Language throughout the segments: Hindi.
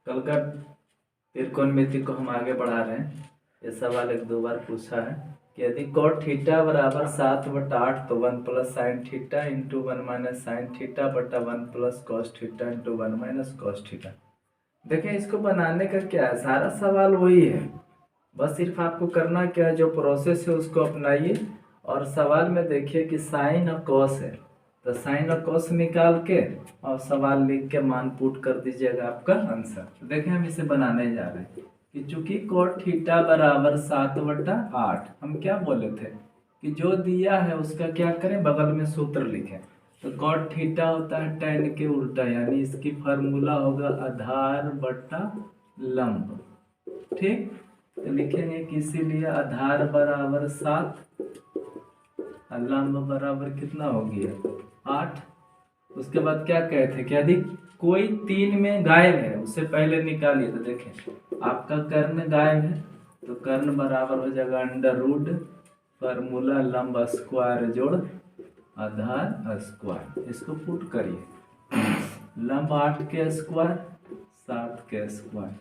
कल का त्रिकोणमिति को हम आगे बढ़ा रहे हैं। ये सवाल एक दो बार पूछा है कि यदि cot थीटा बराबर 7/8 तो 1 plus sine theta into 1 minus sine theta बटा 1 plus cos theta into 1 minus cos theta. देखें इसको बनाने का क्या है, सारा सवाल वही है, बस सिर्फ आपको करना क्या है, जो प्रोसेस है उसको अपनाइए और सवाल में देखिए कि साइन और कॉस है तो साइन और कॉस निकाल के और सवाल लिख के मान पुट कर दीजिएगा आपका आंसर। तो देखें हम इसे बनाने जा रहे हैं कि चूंकि cot थीटा बराबर 7/8, हम क्या बोले थे कि जो दिया है उसका क्या करें, बगल में सूत्र लिखें। तो cot थीटा होता है tan के उल्टा, यानी इसकी फार्मूला होगा आधार बटा लंब। ठीक, तो लिखेंगे कि इसीलिए आधार बराबर 7 और लंब बराबर कितना हो गया 8। उसके बाद क्या कहे थे कि यदि कोई 3 में गायब है उससे पहले निकालिए। तो देखें आपका कर्ण गायब है तो कर्ण बराबर हो जाएगा अंडर रूट फार्मूला लंब स्क्वायर जोड़ आधार स्क्वायर। इसको पुट करिए, लंब 8 के स्क्वायर 7 के स्क्वायर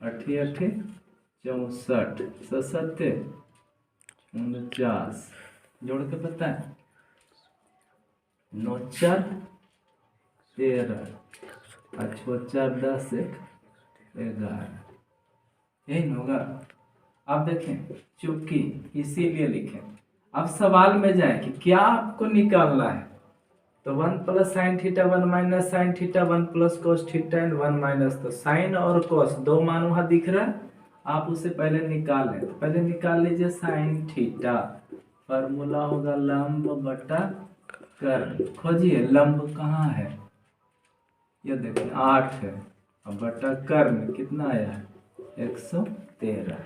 8 64 67 49 जोड़ के पता है 9 4 13 और 4 10 11, यही होगा। अब देखें चूंकि इसीलिए लिखें, अब सवाल में जाए कि क्या आपको निकालना है। तो 1 plus sine theta 1 minus sine theta 1 plus cos theta and 1 minus, तो साइन और कॉस दो मान वहां दिख रहा है, आप उसे पहले निकाल लें। तो पहले निकाल लीजिए साइन थीटा, फार्मूला होगा लंब बटा कर्ण। खोजिए लंब कहाँ है, ये देखिए 8 है और बटा कर्ण कितना आया है 113।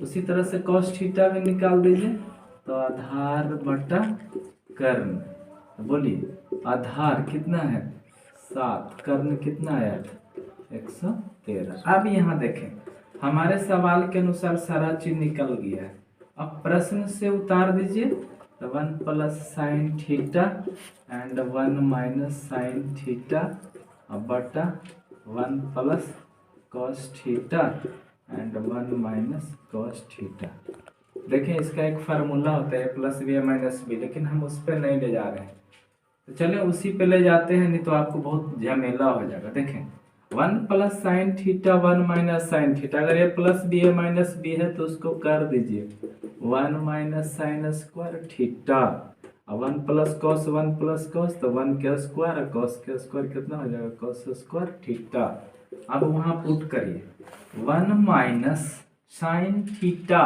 उसी तरह से cos थीटा भी निकाल दीजिए, तो आधार बटा कर्ण। तो बोलिए आधार कितना है 7, कर्ण कितना आया था 113। अब यहाँ देखें हमारे सवाल के अनुसार सारा चीज निकल गया है। अब प्रश्न से उतार दीजिए, तो 1 plus sine theta and 1 minus sine theta बटा 1 plus cos theta and 1 minus cos theta. देखें इसका एक फार्मूला होता है प्लस बी माइनस बी, लेकिन हम उस पर नहीं ले जा रहे हैं, तो चलिए उसी पे ले जाते हैं, नहीं तो आपको बहुत झमेला हो जाएगा। देखें 1 plus sine theta 1 minus sine theta, अगर ये प्लस बी है माइनस बी है तो उसको कर दीजिए 1 minus sine square theta, 1 plus cos 1 plus cos तो 1 के स्क्वायर, कॉस के स्क्वायर कितना हो जाएगा कॉस स्क्वायर थीटा। अब वहां पुट करिए 1 माइनस साइन थीटा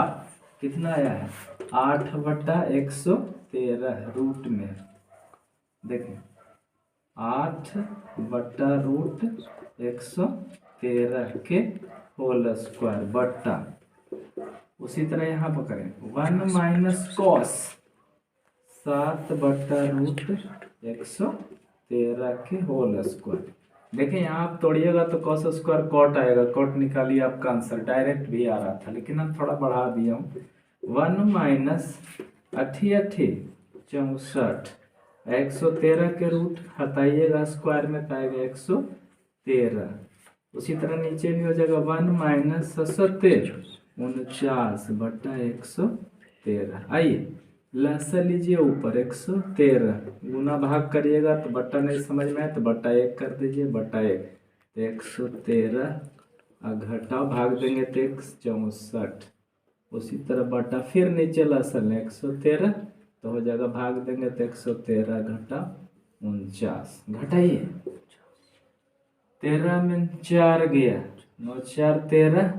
कितना आया है 8/113 रूट में। देखें 8/113 के होल स्क्वायर बट्टा, उसी तरह यहाँ पर करें 1 माइनस कॉस 7/113 के होल स्क्वायर। देखिए यहाँ आप तोड़िएगा तो कॉस स्क्वायर कॉट आएगा, कॉट निकालिए आपका आंसर डायरेक्ट भी आ रहा था, लेकिन हम थोड़ा बढ़ा दिया हूँ। 1 माइनस 64 113 के रूट हटाइएगा स्क्वायर में तो आएगा 113। उसी तरह नीचे भी हो जाएगा 1 माइनस 49/113। आइए लहसन लीजिए ऊपर 113 गुना भाग करिएगा तो बट्टा नहीं समझ में आए तो बट्टा 1 कर दीजिए, बट्टा 1 तो 113 घटाओ भाग देंगे तो 164। उसी तरह बट्टा फिर नीचे लहसन 113 तो हो जाएगा भाग देंगे तो 113 घटा 49, घटाइए 13 में 4 गया 9 4 13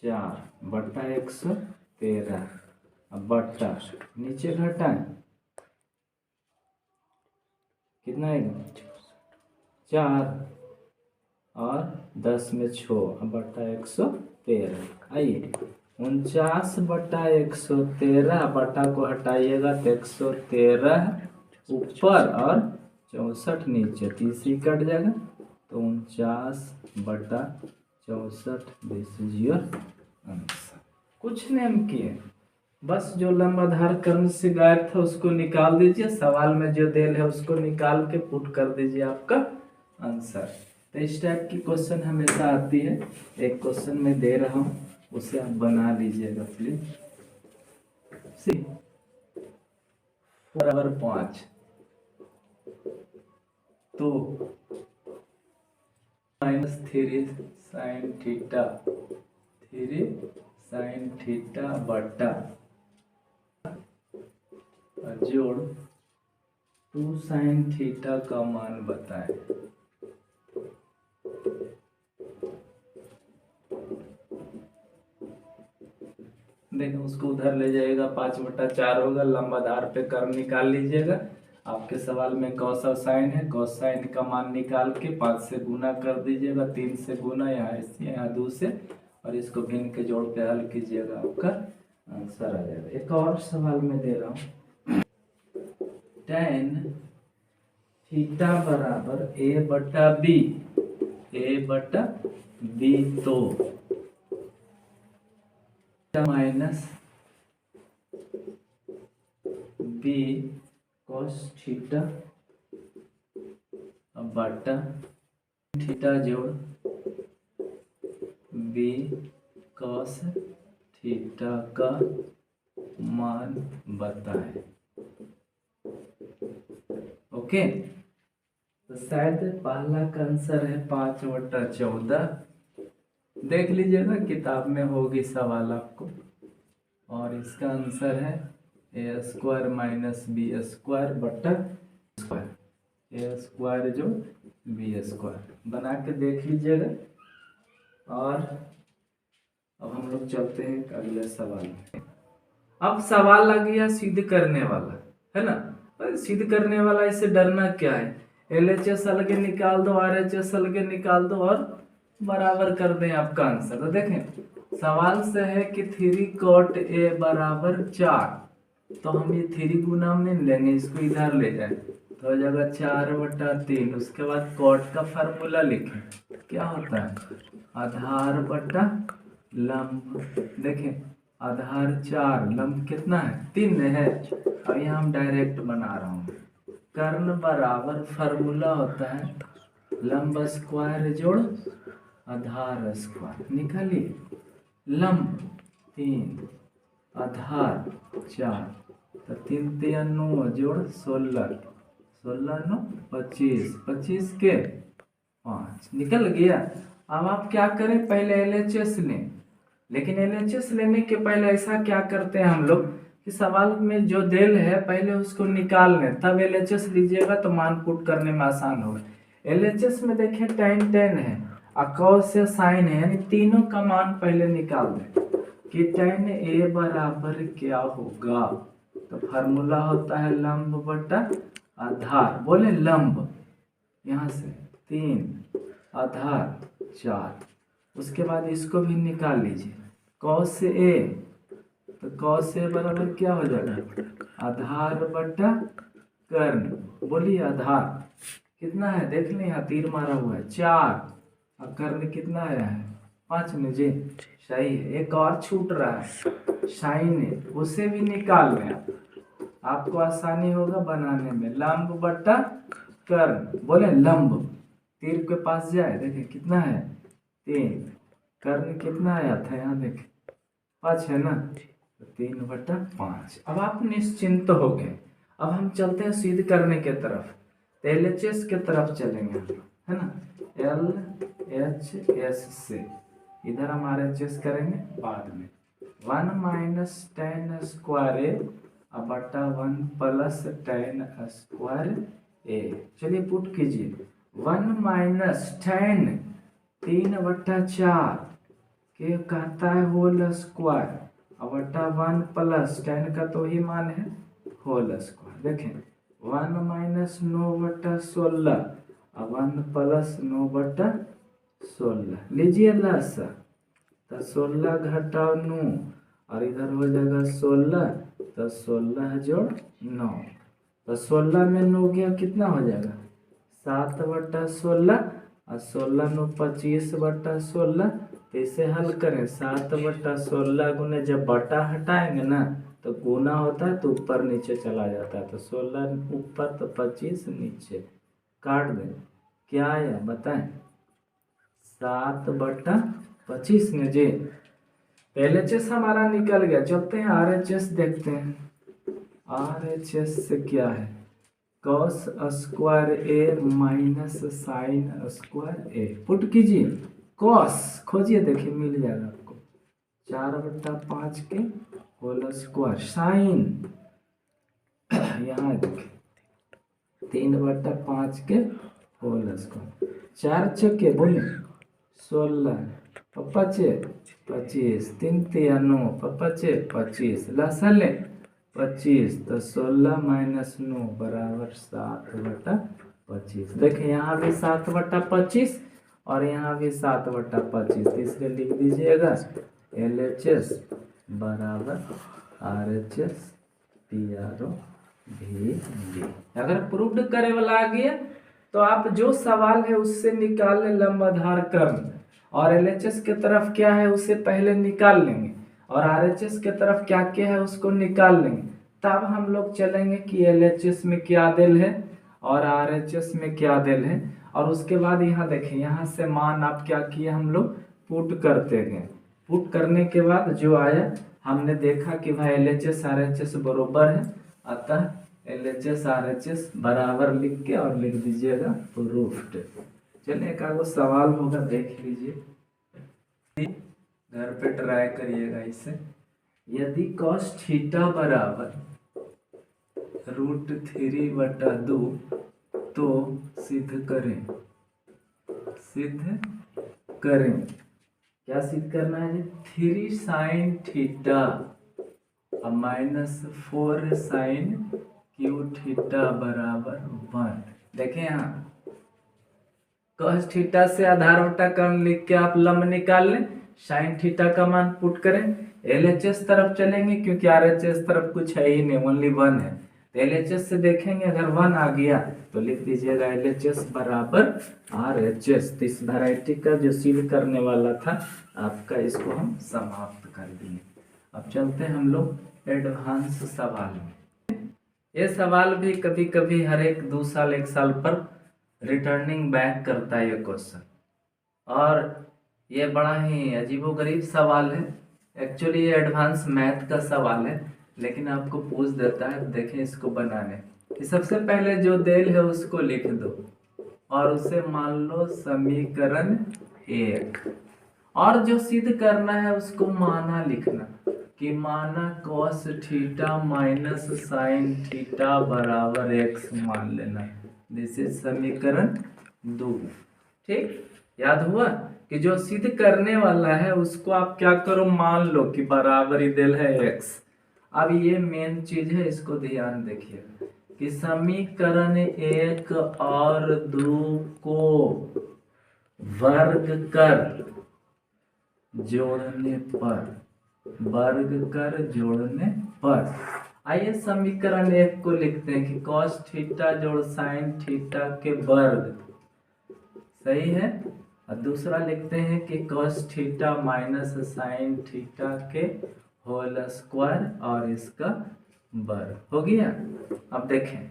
4 बट्टा 113, अब बट्टा नीचे घटाएं कितना आएगा 4 और 10 में 6 बट्टा 113। आइए 49/113 बटा को हटाइएगा तो 113 ऊपर और 64 नीचे, तीसरी कट जाएगा तो 49/64 दिस इज योर आंसर। कुछ नहीं हम किए, बस जो लंब आधार कर्ण से गायब था उसको निकाल दीजिए, सवाल में जो देल है उसको निकाल के पुट कर दीजिए, आपका आंसर। तो इस टाइप की क्वेश्चन हमेशा आती है। एक क्वेश्चन में दे रहा हूँ, उसे आप बना लीजिएगा प्लीज। सी बराबर 5 तो -3 sin थीटा 3 sin थीटा बटा जोड़ 2 sin थीटा का मान बताएं। देखो उसको उधर ले जाएगा, 5/4 होगा, लंबा आधार पे कर्व निकाल लीजिएगा। आपके सवाल में कॉस और साइन है, कॉस साइन का मान निकाल के 5 से गुना कर दीजिएगा, 3 से गुना, यहाँ 2 से, और इसको भिन्न के जोड़ पे हल कीजिएगा, आपका आंसर आ जाएगा। एक और सवाल में दे रहा हूँ, tan थीटा बराबर a/b, a/b तो माइनस b cos थीटा बटा थीटा जोड़ b cos थीटा का मान बताएं। ओके, तो शायद पहला का आंसर है 5/14। देख लीजिएगा किताब में होगी सवाल आपको, और इसका आंसर है a² - b² बटा स्क्वायर, a² जो b²। बना के देख लीजिएगा। और अब हम लोग चलते हैं अगले सवाल में। अब सवाल आ गया सिद्ध करने वाला, है ना। सिद्ध करने वाला, इससे डरना क्या है। LHS अलग निकाल दो, RHS अलग निकाल दो और बराबर कर दें आपका आंसर। तो देखें सवाल से है कि 3 cot a बराबर 4, तो हम ये 3 गुना में लेंगे, इसको इधर ले जाए तो हो जाएगा 4/3। उसके बाद cot का फार्मूला लिखें, क्या होता है आधार बटा लंब। देखें आधार 4, लंब कितना है 3 है। अब यहाँ हम डायरेक्ट बना रहा हूँ, कर्ण बराबर फार्मूला होता है लंब स्क्वायर जोड़ आधार स्क्वायर। निकालिए, लंब 3 आधार 4, तो 3 3 9 जोड़ 16, 16 9 25, 25 के 5 निकल गया। अब आप क्या करें, पहले LHS लें, लेकिन LHS लेने के पहले ऐसा क्या करते हैं हम लोग कि सवाल में जो देल है पहले उसको निकाल लें, तब LHS लीजिएगा तो मान पुट करने में आसान होगा। LHS में देखें tan है, cos से साइन है, यानी तीनों का मान पहले निकाल दें कि tan a बराबर क्या होगा। तो फार्मूला होता है लंब बटा आधार, बोले लंब यहाँ से 3 आधार 4। उसके बाद इसको भी निकाल लीजिए, cos a, तो cos a बराबर क्या हो जाएगा आधार बटा कर्ण। बोलिए आधार कितना है, देख लें यहाँ तीर मारा हुआ है 4, और कर्ण कितना आया है 5 में जी, सही है। एक और छूट रहा है साइन, उसे भी निकाल लें, आपको आसानी होगा बनाने में। लंब बटा कर्ण, बोले लंब, तीर के पास जाए, देखें कितना है 3, कर्ण कितना आया था यहाँ देखें 5 है ना, 3/5। अब आप निश्चिंत हो गए। अब हम चलते हैं सिद्ध करने के तरफ, LHS के तरफ चलेंगे, है ना। LHS से इधर हम RHS करेंगे बाद में। 1 - tan स्क्वायर a बटा 1 प्लस tan स्क्वायर a। चलिए पुट कीजिए, 1 - tan 3/4 के कहता है होल स्क्वायर, बटा 1 प्लस tan का तो ही मान है होल स्क्वायर। देखें 1 - 9/16, 1 प्लस 9/16 लीजिए लस, तो 16 घटाओ 9, और इधर हो जाएगा 16, तो 16 जोड़ 9, तो 16 में 9 गया कितना हो जाएगा 7/16, और 16 9 25/16। तो इसे हल करें, 7/16 गुने, जब बटा हटाएंगे ना तो गुना होता है तो ऊपर नीचे चला जाता है, तो 16 ऊपर तो 25 नीचे, काट दें, क्या आया बताएं 7/25 में जी। LHS हमारा निकल गया। चलते हैं RHS देखते हैं। RHS से क्या है, cos स्क्वायर ए माइनस साइन स्क्वायर ए। पुट कीजिए, cos खोजिए, देखिए मिल जाएगा आपको 4/5 के होल स्क्वायर। साइन यहाँ देखिए 3/5 के होल स्क्वायर। 4 छक्के बोले 16, पचे 25, 3 तिया 9, पचे 25, लसले 25, तो 16 माइनस 9 बराबर 7/25। देखिए यहाँ भी 7/25 और यहाँ भी 7/25, इसलिए लिख दीजिएगा LHS बराबर RHS PRO भी। अगर प्रूव्ड करे वाला आ गया तो आप जो सवाल है उससे निकाल लें लंबाधार क्रम, और LHS के तरफ क्या है उसे पहले निकाल लेंगे, और RHS के तरफ क्या क्या है उसको निकाल लेंगे। तब हम लोग चलेंगे कि LHS में क्या दिल है और RHS में क्या दिल है। और उसके बाद यहाँ देखें, यहाँ से मान आप क्या किए, हम लोग पुट करते गए। पुट करने के बाद जो आया हमने देखा कि भाई LHS RHS बरोबर है, अतः LHS RHS बराबर लिख के और लिख दीजिएगा प्रूफ्ड। चलिए एक आगो सवाल होगा देख लीजिए, घर पे ट्राई करिएगा इसे। यदि cos थीटा बराबर √3/2 तो सिद्ध करें। सिद्ध करें, क्या सिद्ध करना है? 3 sin theta -4 sin Q theta बराबर 1। देखें यहाँ cos थीटा से आधार बटा क्रम लिख के आप लंब निकाल लें, sin थीटा का मान पुट करें। LHS तरफ चलेंगे क्योंकि RHS तरफ कुछ है ही नहीं, ओनली 1 है। तो LHS से देखेंगे, अगर 1 आ गया तो लिख दीजिएगा LHS बराबर RHS। तो इस वैरायटी का जो सिद्ध करने वाला था आपका, इसको हम समाप्त कर दिए। अब चलते हैं हम लोग एडवांस सवाल में। ये सवाल भी कभी कभी हर एक 2 साल 1 साल पर रिटर्निंग बैक करता है ये क्वेश्चन, और ये बड़ा ही अजीबोगरीब सवाल है। एक्चुअली ये एडवांस मैथ का सवाल है, लेकिन आपको पूछ देता है। देखें इसको बनाने कि सबसे पहले जो देल है उसको लिख दो और उसे मान लो समीकरण 1, और जो सिद्ध करना है उसको माना लिखना कि माना cos theta minus sine theta बराबर x मान लेना। दिस इज समीकरण 2। ठीक, याद हुआ कि जो सिद्ध करने वाला है उसको आप क्या करो, मान लो कि बराबर ही दिल है x। अब ये मेन चीज है, इसको ध्यान देखिए कि समीकरण 1 और 2 को वर्ग कर जोड़ने पर, वर्ग कर जोड़ने पर, आइए समीकरण 1 को लिखते हैं कि cos थीटा जोड़ साइन थीटा के वर्ग, सही है। और दूसरा लिखते हैं कि cos theta minus sine theta के होल स्क्वायर और इसका वर्ग हो गया। अब देखें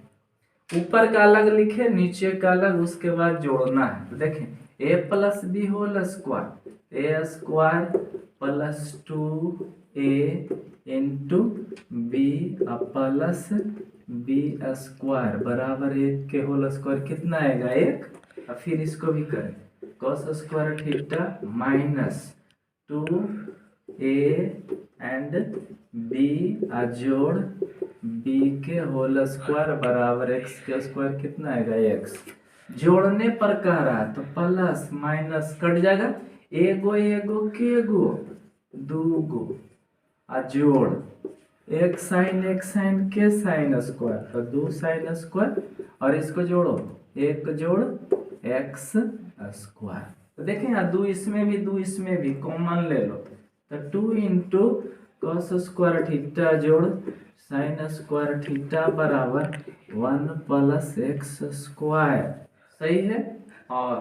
ऊपर का अलग लिखे, नीचे का अलग, उसके बाद जोड़ना है। तो देखें a plus B whole square, A square plus 2a into B plus B square बराबर 1 के होल स्क्वायर कितना आएगा 1। और फिर इसको भी करें cos square theta minus 2a and B जोड़ b के होल स्क्वायर बराबर x के स्क्वायर कितना आएगा x। जोड़ने पर कह रहा है तो प्लस माइनस कट जाएगा, एगो एगो के गो दूगो, जोड़ एक साइन के साइन स्क्वायर तो 2 साइन स्क्वायर, और इसको जोड़ो 1 जोड़ x स्क्वायर। तो देखें यहाँ 2 इसमें भी 2 इसमें भी कॉमन ले लो, तो 2 इंटू cos स्क्वायर थीटा जोड़ साइन स्क्वायर थीटा बराबर 1 प्लस x स्क्वायर, सही है। और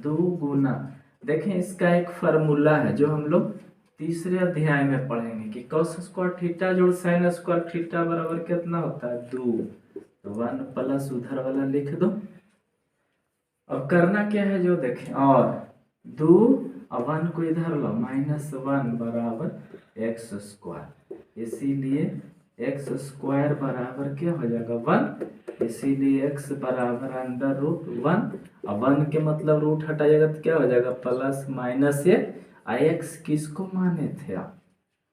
2 गुना, देखें इसका एक फार्मूला है जो हम लोग तीसरे अध्याय में पढ़ेंगे कि cos स्क्वायर थीटा जोड़ साइन स्क्वायर थीटा बराबर कितना होता है 2। तो 1 प्लस उधर वाला लिख दो। अब करना क्या है जो देखें, और 2 और 1 को इधर लो, -1 बराबर x स्क्वायर, इसीलिए x स्क्वायर बराबर क्या हो जाएगा 1, इसीलिए x बराबर √1, और 1 के मतलब रूट हटाइएगा तो क्या हो जाएगा प्लस माइनस ये, x किसको माने थे आप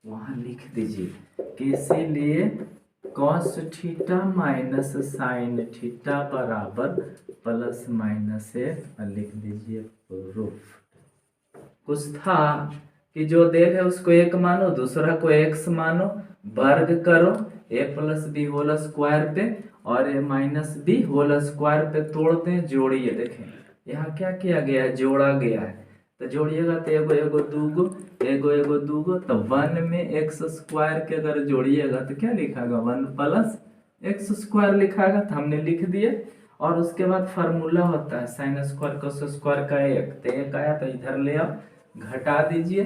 वहां लिख दीजिए कि इसीलिए cos theta minus sine theta बराबर प्लस माइनस ए, लिख दीजिए प्रूफ। कुछ था कि जो देर है उसको एक मानो, दूसरा को x मानो, वर्ग करो a plus B whole square पे और a minus B whole square पे तोड़ दें, जोड़िए। देखें यहाँ क्या किया गया है, जोड़ा गया है, तो जोड़िएगा तो एगो एगो दूगो, एगो एगो दूगो, तो 1 में एक्स स्क्वायर के अगर जोड़िएगा तो क्या लिखागा 1 प्लस एक्स स्क्वायर लिखागा, तो हमने लिख दिया। और उसके बाद फार्मूला होता है साइन स्क्वायर कोस स्क्वायर का 1, तो 1 आया तो इधर ले आओ, घटा दीजिए,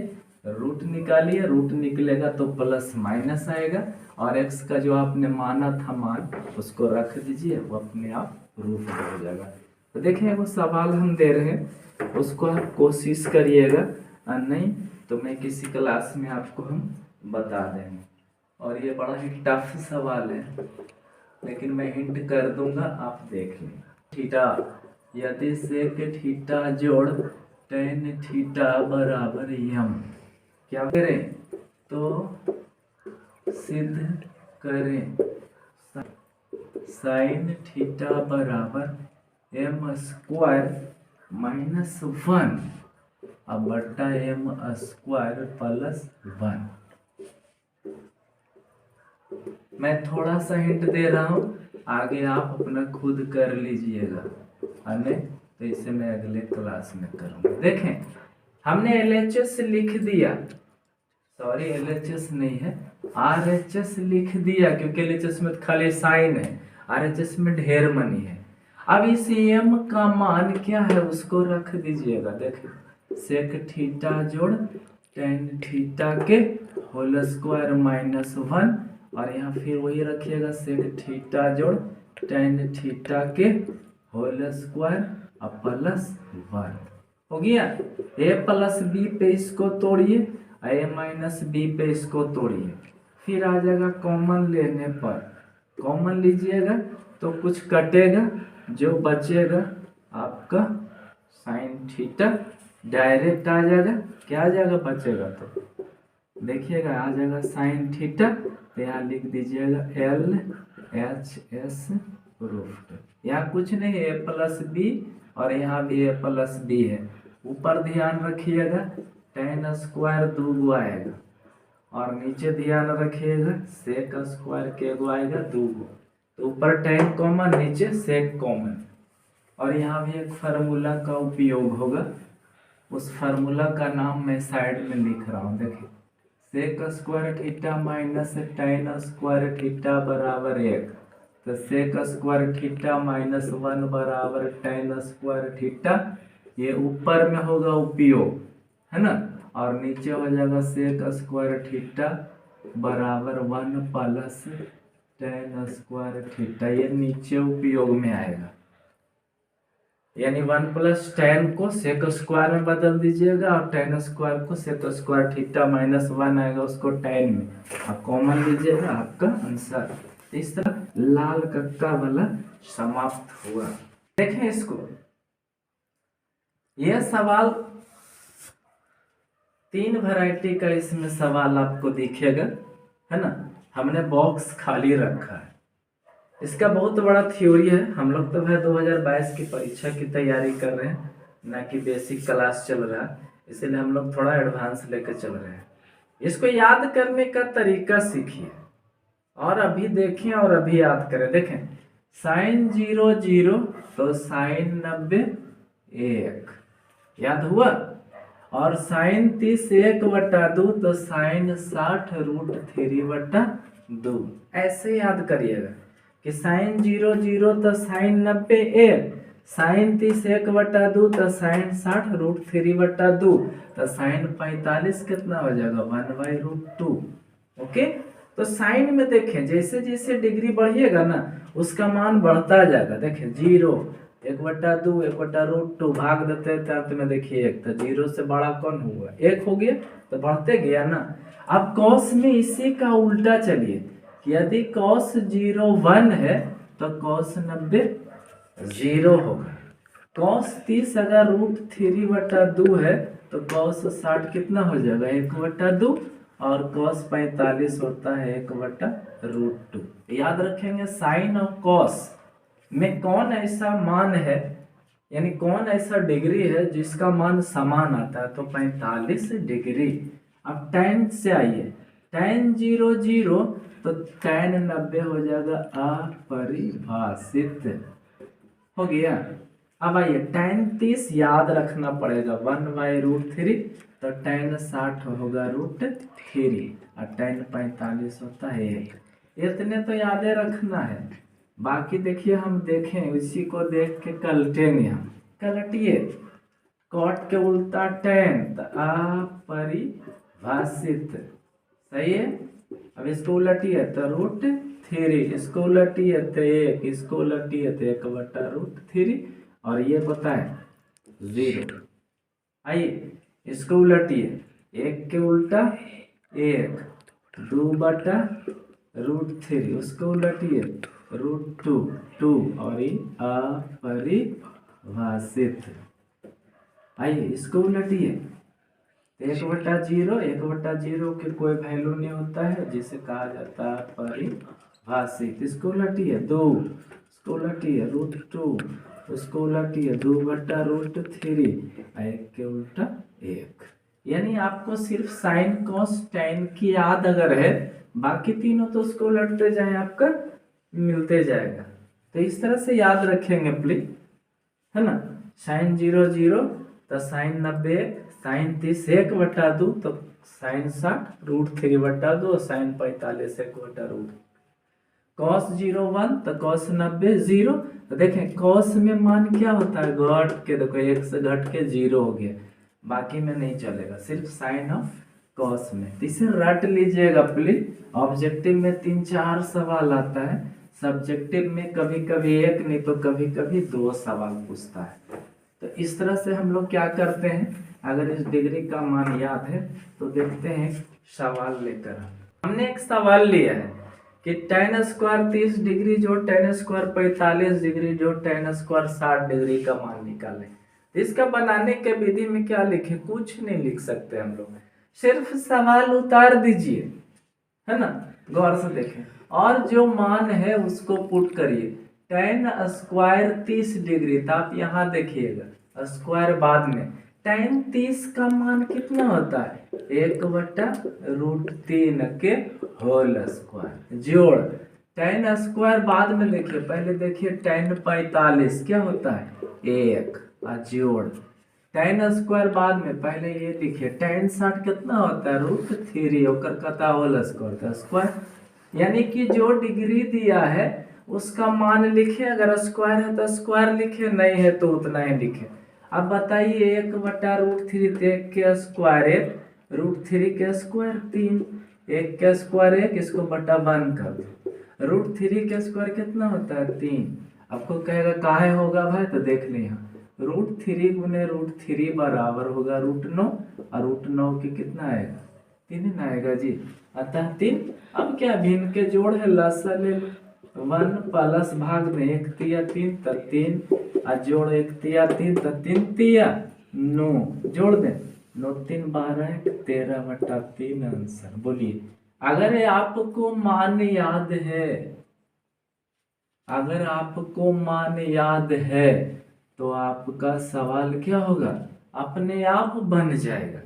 रूट निकालिए, रूट निकलेगा तो प्लस माइनस आएगा, और x का जो आपने माना था मान उसको रख दीजिए, वो अपने आप प्रूफ हो जाएगा। तो देखें वो सवाल हम दे रहे हैं उसको आप कोशिश करिएगा, और नहीं तो मैं किसी क्लास में आपको हम बता देंगे। और ये बड़ा ही टफ सवाल है, लेकिन मैं हिंट कर दूंगा, आप देख लें। थीटा, यदि सेक थीटा जोड़ टेन थीटा बराबर यम, क्या करें तो सिद्ध करें साइन थीटा बराबर एम स्क्वायर माइनस 1 अब बट्टा एम स्क्वायर प्लस 1। मैं थोड़ा सा हिंट दे रहा हूँ, आगे आप अपना खुद कर लीजिएगा, अन्य तो इसे मैं अगले क्लास में करूँगा। देखें हमने LHS लिख दिया, सॉरी LHS नहीं है RHS लिख दिया, क्योंकि LHS में खाली साइन है, RHS में ढेर मनी है। अब इस m का मान क्या है उसको रख दीजिएगा। देखिए सेक थीटा जोड़ टेन थीटा के होल स्क्वायर माइनस 1, और यहाँ फिर वही रखिएगा सेक थीटा जोड़ टेन थीटा के होल स्क्वायर और प्लस 1 हो गया। a प्लस बी पे इसको तोड़िए, a माइनस बी पे इसको तोड़िए, फिर आ जाएगा कॉमन लेने पर, कॉमन लीजिएगा तो कुछ कटेगा, जो बचेगा आपका साइन थीटा डायरेक्ट आ जाएगा। क्या आ जाएगा बचेगा तो देखिएगा आ जाएगा साइन थीटा, तो यहाँ लिख दीजिएगा LHS प्रूफ्ड। यहाँ कुछ नहीं है, a प्लस बी और यहाँ भी a प्लस बी है। ऊपर ध्यान रखिएगा टेन स्क्वायर 2 आएगा, और नीचे ध्यान रखिएगा सेक स्क्वायर के गो आएगा 2, तो ऊपर टेन कॉमन नीचे सेक कॉमन। और यहाँ भी एक फार्मूला का उपयोग होगा, उस फार्मूला का नाम मैं साइड में लिख रहा हूँ। देखिए sec square theta minus tan square theta बराबर 1, तो सेक स्क्वायर थीटा माइनस 1 बराबर टेन स्क्वायर थीटा, ये ऊपर में होगा उपयोग है ना, और नीचे हो जाएगा सेक स्क्वायर थीटा बराबर 1 प्लस टेन स्क्वायर थीटा, ये नीचे उपयोग में आएगा। यानी 1 प्लस टेन को सेक स्क्वायर में बदल दीजिएगा, और टेन स्क्वायर को सेक स्क्वायर थीटा माइनस 1 आएगा उसको टेन में, और कॉमन लीजिएगा आपका आंसर। इस तरह लाल कक्का वाला समाप्त हुआ। देखें इसको, यह सवाल 3 वैरायटी का इसमें सवाल आपको दिखेगा है ना। हमने बॉक्स खाली रखा है, इसका बहुत बड़ा थ्योरी है। हम लोग तो भाई 2022 की परीक्षा की तैयारी कर रहे हैं, ना कि बेसिक क्लास चल रहा है, इसलिए हम लोग थोड़ा एडवांस लेकर चल रहे हैं। इसको याद करने का तरीका सीखिए, और अभी देखें और अभी याद करें। देखें साइन 0 0 तो साइन 90 1 याद हुआ, और साइन 30 1/2 तो साइन 60 √3/2। ऐसे याद करिएगा कि साइन 0 0 तो साइन 90 1, साइन 30 1/2 तो साइन 60 √3/2, तो साइन 45 कितना हो जाएगा 1/√2। ओके, तो साइन में देखें जैसे जैसे डिग्री बढ़िएगा ना उसका मान बढ़ता जाएगा। देखें 0 1/2 1/√2 भाग देते हैं तो अंत में देखिए 1, तो 0 से बड़ा कौन हुआ 1 हो गया, तो बढ़ते गया ना। अब कॉस में इसी का उल्टा चलिए कि यदि कॉस 0 1 है तो कॉस 90 0 होगा। कॉस 30 अगर √3/2 है तो कॉस 60 कितना हो जाएगा 1/2, और कॉस 45 होता है 1/√2। याद रखेंगे साइन और कॉस में कौन ऐसा मान है, यानी कौन ऐसा डिग्री है जिसका मान समान आता है, तो 45 डिग्री। अब tan से आइए, tan 0 0 तो tan 90 हो जाएगा अपरिभाषित, हो गया। अब आइए tan 30 याद रखना पड़ेगा 1/√3, तो tan 60 होगा √3 और tan 45 होता है 1। इतने तो याद रखना है, बाकी देखिए हम देखें इसी को देख के कलटेंगे हम। कलटिए, कॉट के उल्टा tan, तो अपरिभाषित, सही है। अब इसको उलटिए तो √3, इसको उलटिए तो 1, इसको उलटिए तो 1/√3, और ये होता है 0। आइए इसको उलटिए, 1 के उल्टा 1, 2/√3, उसको उलटिए √2 2, और ये अपरिभाषित। आइए इसको उलटिए, 1/0, 1/0 के कोई वैल्यू नहीं होता है जिसे कहा जाता है परिभाषित। इसको उलटिए 2, इसको उलटिए √2, उसको उलटिए 2/√3, 1 के उल्टा 1। यानी आपको सिर्फ साइन कॉस tan की याद अगर है, बाकी तीनों तो उसको उलटते जाए आपका मिलते जाएगा। तो इस तरह से याद रखेंगे प्लीज, है ना। साइन 0 0 तो साइन 90 1, साइन 30 1/2 तो साइन 60 √3/2, साइन 45 1/√। कॉस 0 1 तो कॉस 90 0। तो देखें कॉस में मान क्या होता है, घट के देखो 1 से घट के 0 हो गया, बाकी में नहीं चलेगा, सिर्फ साइन ऑफ कॉस में। तो इसे रट लीजिएगा प्लीज। ऑब्जेक्टिव में 3-4 सवाल आता है, सब्जेक्टिव में कभी कभी 1 नहीं तो कभी कभी 2 सवाल पूछता है। तो इस तरह से हम लोग क्या करते हैं, अगर इस डिग्री का मान याद है तो देखते हैं सवाल लेकर। हमने एक सवाल लिया है कि tan स्क्वायर 30 डिग्री जो tan स्क्वायर 45 डिग्री जो tan स्क्वायर 60 डिग्री का मान निकालें। तो इसका बनाने के विधि में क्या लिखे, कुछ नहीं लिख सकते हम लोग, सिर्फ सवाल उतार दीजिए, है ना। गौर से देखें और जो मान है उसको पुट करिए। tan स्क्वायर 30 डिग्री, तो आप यहाँ देखिएगा स्क्वायर बाद में, tan 30 का मान कितना होता है 1/√3 के होल स्क्वायर, जोड़ tan स्क्वायर बाद में देखिए, पहले देखिए tan 45 क्या होता है 1, जोड़ tan स्क्वायर बाद में, पहले ये लिखिए tan 60 कितना होता है √3 होकर कता होल स्क्वायर, यानी कि जो डिग्री दिया है उसका मान लिखे, अगर स्क्वायर है तो स्क्वायर लिखे, नहीं है तो उतना ही लिखे। अब बताइए 1/√3, 1 के स्क्वायर 1, √3 के स्क्वायर 3, 1 के स्क्वायर 1, इसको बटा 1 कर दो, √3 के स्क्वायर कितना होता है 3। आपको कहेगा काहे होगा भाई, तो देख लें यहाँ √3 गुने √3 बराबर होगा √9, और √9 के कितना आएगा 3 आएगा जी, अतः 3। अब क्या भिन्न के जोड़ है, लसा ले 1 प्लस भाग में 1 तिया 3 तो 3, और जोड़ 1 तिया 3 तो 3 तिया 9, जोड़ दें 9 3 12 13/3 आंसर। बोलिए अगर आपको मान याद है, अगर आपको मान याद है तो आपका सवाल क्या होगा, अपने आप बन जाएगा।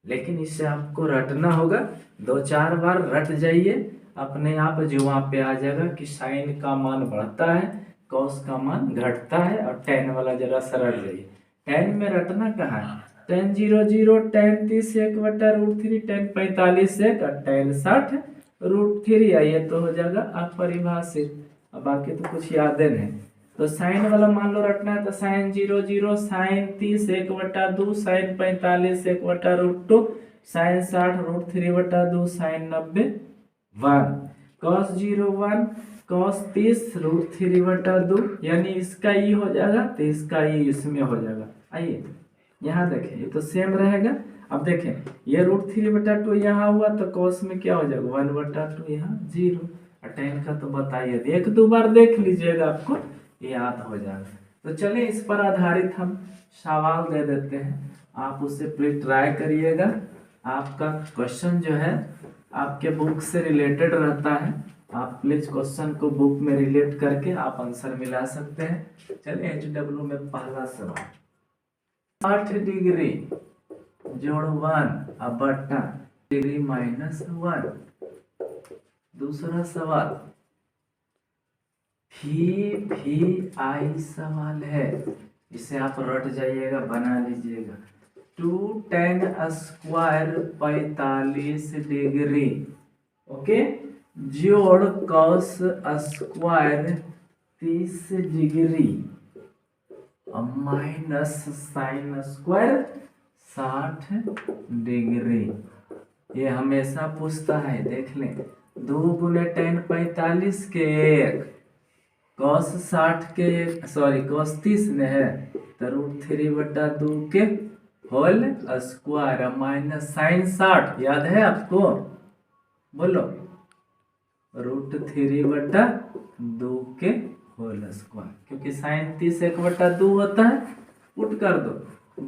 लेकिन इसे आपको रटना होगा, 2-4 बार रट जाइए, अपने आप जो वहाँ पे आ जाएगा कि साइन का मान बढ़ता है, कॉस का मान घटता है, और tan वाला जरा सा रट जाइए। tan में रटना कहाँ है, tan 0 0, tan 30 1/√3, tan 45 1, और tan 60 √3, आइए तो हो जाएगा अपरिभाषित। अब बाकी तो कुछ याद नहीं, तो साइन वाला मान लो रटना है, तो sine 0 0, sine 30 1/2, sine 45 1/√2, sine 60 √3/2, sine 90 1, cos 0 1, cos 30 √3/2, यानी इसका ई हो जाएगा तो इसका ई इसमें हो जाएगा। आइए यहाँ देखें, ये तो सेम रहेगा। अब देखें ये √3/2 यहाँ हुआ तो cos में क्या हो जाएगा 1/2, यहाँ 0। tan का तो बताइए, एक दो बार देख लीजिएगा आपको याद हो जाएगा। तो चलिए इस पर आधारित हम सवाल दे देते हैं, आप उससे प्लीज ट्राई करिएगा। आपका क्वेश्चन जो है आपके बुक से रिलेटेड रहता है, आप प्लीज क्वेश्चन को बुक में रिलेट करके आप आंसर मिला सकते हैं। चलिए HW में पहला सवाल, 8 डिग्री जोड़ 1 अब बटा डिग्री -1। दूसरा सवाल VI सवाल है, इसे आप रट जाइएगा, बना लीजिएगा। 2 tan स्क्वायर 45 डिग्री, ओके, जोड़ cos square 30 degree minus sine square 60 degree. ये हमेशा पूछता है, देख लें। 2 गुने tan 45 के 1, cos 60 के 1, सॉरी cos 30 ने है तो √3/2 के होल स्क्वायर माइनस साइन 60, याद है आपको? बोलो, √3/2 के होल स्क्वायर, क्योंकि साइन 30 1/2 होता है। पुट कर दो,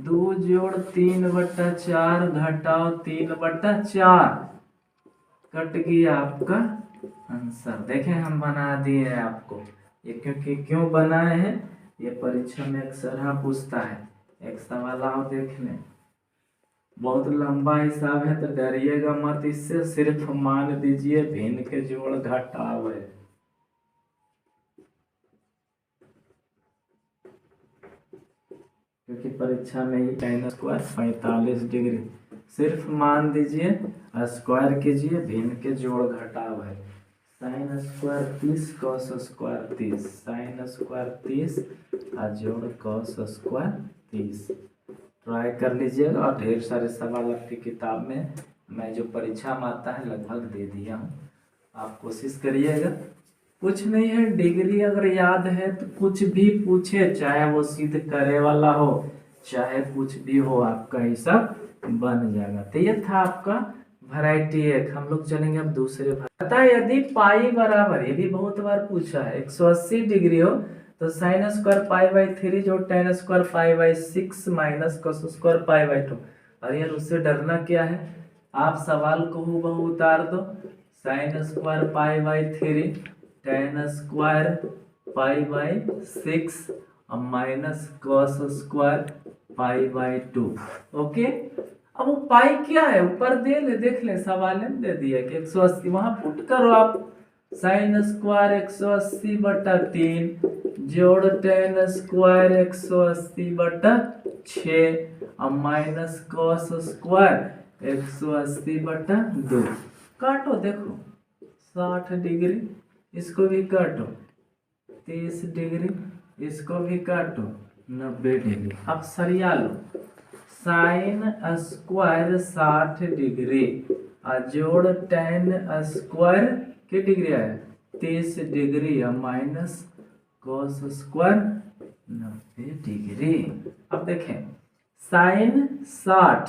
2 जोड़ 3/4 घटाओ 3/4, कट गया आपका आंसर। देखें हम बना दिए हैं आपको ये, क्योंकि क्यों बनाए हैं, ये परीक्षा में अक्सर पूछता है। एक सवाल आओ देख लें, बहुत लंबा हिसाब है तो डरिएगा मत इससे, सिर्फ मान दीजिए भिन्न के जोड़ घटाव है। क्योंकि परीक्षा में ही tan स्क्वायर 45 डिग्री, सिर्फ मान दीजिए, स्क्वायर कीजिए, भिन्न के जोड़ घटाव है। Sine square 30 cos square 30, sine square 30 और जोड़ cos स्क्वायर 30। ट्राई कर लीजिएगा, और ढेर सारे सवाल आपकी किताब में मैं जो परीक्षा में आता है लगभग दे दिया हूँ, आप कोशिश करिएगा। कुछ नहीं है, डिग्री अगर याद है तो कुछ भी पूछे, चाहे वो सिद्ध करे वाला हो चाहे कुछ भी हो, आपका हिसाब बन जाएगा। तो ये था आपका वैरायटी 1। हम लोग चलेंगे अब दूसरे। पता है यदि पाई बराबर, ये भी बहुत बार पूछा है, 180 डिग्री हो तो साइन स्क्वायर π/3 जो tan square π/6 minus cos square π/2। अरे यार उससे डरना क्या है, आप सवाल को हूबहू उतार दो, sine square π/3 tan square π/6 minus cos square π/2। Okay, अब वो पाई क्या है ऊपर दे ले, देख ले सवाल में दे दिया कि 180, वहां पुट करो आप, साइन स्क्वायर 180/3 जोड़ tan स्क्वायर 180/6 और माइनस cos स्क्वायर 180/2। काटो, देखो 60 डिग्री, इसको भी काटो, 30 डिग्री, इसको भी काटो, 90 डिग्री। अब सरिया लो, साइन स्क्वायर 60 डिग्री और जोड़ tan स्क्वायर के डिग्री आया 30 डिग्री और माइनस cos स्क्वायर 90 डिग्री। अब देखें, साइन 60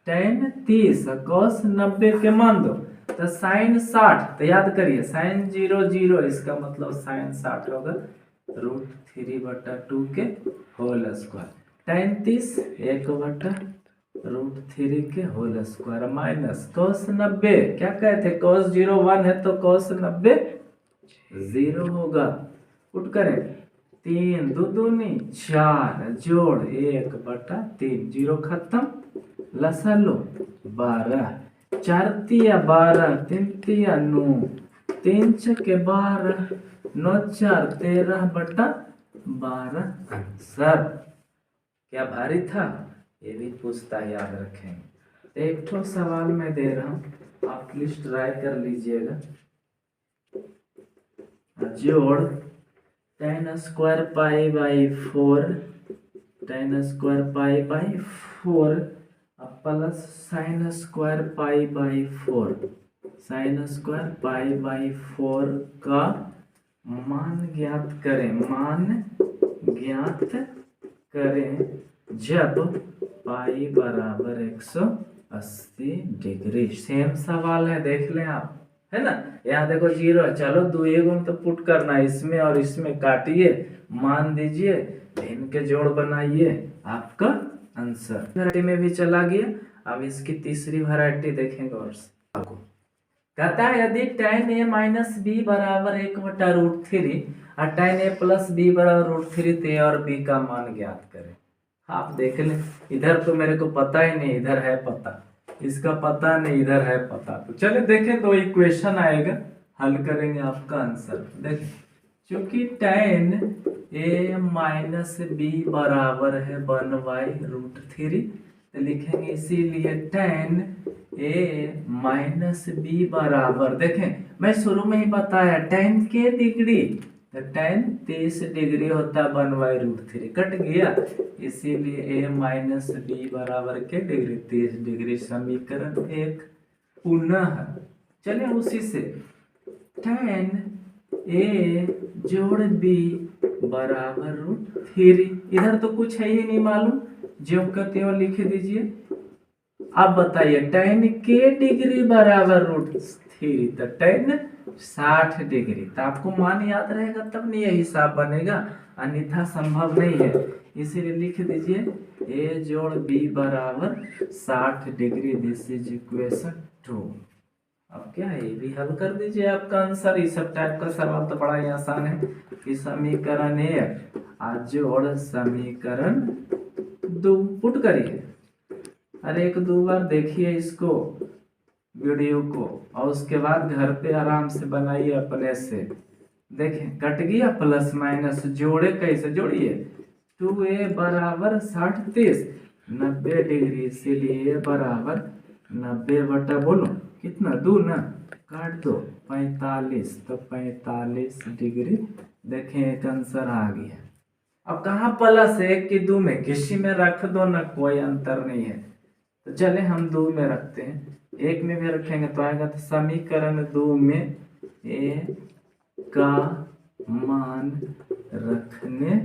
tan 30 और cos 90 के मान दो तो साइन 60, तो याद करिए साइन 0 0, इसका मतलब साइन 60 होगा √3/2 के होल स्क्वायर, tan 30 1/√3 के होल स्क्वायर माइनस cos 90, क्या कहते हैं cos 0 1 है तो cos 90 0 होगा। पुट करें, 3 2 दूनी 4 जोड़ 1/3, 0 खत्म, लसा लो 12, 4 तिया 12, 3 तिया 9, 3 छके 12, 9 4 13/12 आंसर। क्या भारी था, ये भी पूछता है, याद रखेंगे। एक ठो सवाल मैं दे रहा हूँ, आप प्लीज ट्राई कर लीजिएगा। जोड़ tan square π/4, tan square π/4 plus sine square π/4, sine square π/4 का मान ज्ञात करें, मान ज्ञात करें जब पाई बराबर 180 डिग्री। सेम सवाल है, देख लें आप, है ना। यहाँ देखो 0 है, चलो दो गुण तो पुट करना है, इसमें और इसमें काटिए, मान दीजिए, इनके जोड़ बनाइए, आपका आंसर वैरायटी में भी चला गया। अब इसकी तीसरी वैरायटी देखेंगे और कहता है यदि tan a माइनस बी बराबर 1/√3 और tan a प्लस बी बराबर √3 तो a और b का मान ज्ञात करें। आप देख लें, इधर तो मेरे को पता ही नहीं, इधर है पता, इसका पता नहीं, इधर है पता। तो चलिए देखें, तो इक्वेशन आएगा, हल करेंगे, आपका आंसर देखें। क्योंकि tan a माइनस बी बराबर है 1/√3, तो लिखेंगे इसीलिए tan a माइनस बी बराबर, देखें मैं शुरू में ही बताया tan के डिग्री, तो tan 30 डिग्री होता है 1/√3, कट गया, इसीलिए a माइनस बी बराबर के डिग्री 30 डिग्री। समीकरण 1 पुनः, चलिए उसी से tan a जोड़ b बराबर √3, इधर तो कुछ है ही नहीं मालूम, जो कहते हो लिख दीजिए। अब बताइए tan के डिग्री बराबर √3, तो tan 60 डिग्री, तो आपको मान याद रहेगा तब नहीं ये हिसाब बनेगा, अन्यथा संभव नहीं है। इसीलिए लिख दीजिए a जोड़ b बराबर 60 डिग्री, दिस इज इक्वेशन 2। अब क्या है, ये भी हल कर दीजिए, आपका आंसर। इस सब टाइप का सवाल तो बड़ा ही आसान है कि समीकरण 1 आज जोड़ समीकरण 2 पुट करिए। अरे 1-2 बार देखिए इसको, वीडियो को, और उसके बाद घर पे आराम से बनाइए अपने से। देखें कट गया, प्लस माइनस जोड़े, कैसे जोड़िए, 2a बराबर 60 30 90 डिग्री, इसीलिए बराबर 90 बटा बोलो कितना 2 ना, काट दो 45, तो 45 डिग्री। देखें एक आंसर आ गया। अब कहाँ प्लस है कि 2 में, किसी में रख दो ना, कोई अंतर नहीं है। तो चले हम 2 में रखते हैं, 1 में भी रखेंगे तो आएगा, तो समीकरण 2 में a का मान रखने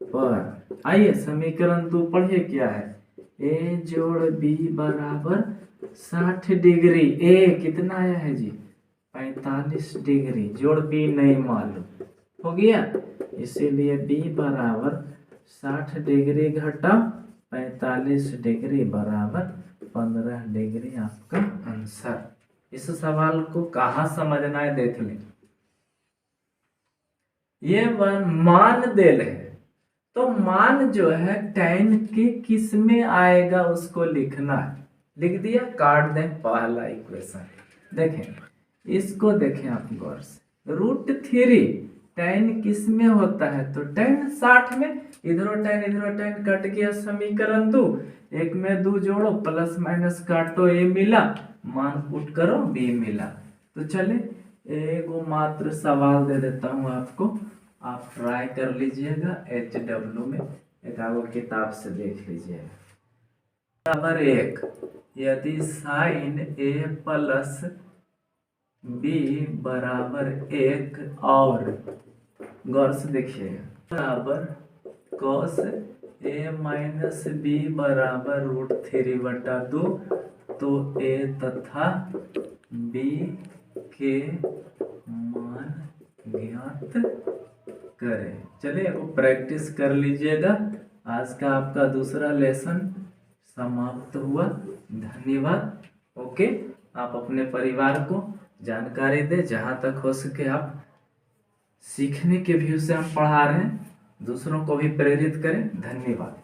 पर, आइए समीकरण 2 पढ़िए क्या है, a जोड़ b बराबर 60 डिग्री, a कितना आया है जी 45 डिग्री, जोड़ b नहीं मालूम, हो गया, इसीलिए b बराबर 60 डिग्री घटा 45 डिग्री बराबर 15 डिग्री, आपका आंसर। इस सवाल को कहाँ समझना है देख लें। ये मान दे रहे हैं, तो मान जो है tan के किस में आएगा उसको लिखना है, लिख दिया, काट दें पहला इक्वेशन। देखें इसको देखें आप गौर से, √3 tan किस में होता है, तो tan 60 में, इधरो tan कट गया, समीकरण 2, 1 में 2 जोड़ो, प्लस माइनस काटो, a मिला, मान पुट करो b मिला। तो चले एगो मात्र सवाल दे देता हूँ आपको, आप ट्राई कर लीजिएगा, HW में एक आगो किताब से देख लीजिएगा। नंबर 1, यदि साइन a प्लस b बराबर 1 और गौर से देखिएगा बराबर cos a माइनस b बराबर √3 बटा 2, तो a तथा b के मान ज्ञात करें। चलिए वो प्रैक्टिस कर लीजिएगा। आज का आपका दूसरा लेसन समाप्त हुआ। धन्यवाद। ओके, आप अपने परिवार को जानकारी दें, जहाँ तक हो सके आप सीखने के व्यू से हम पढ़ा रहे हैं, दूसरों को भी प्रेरित करें। धन्यवाद।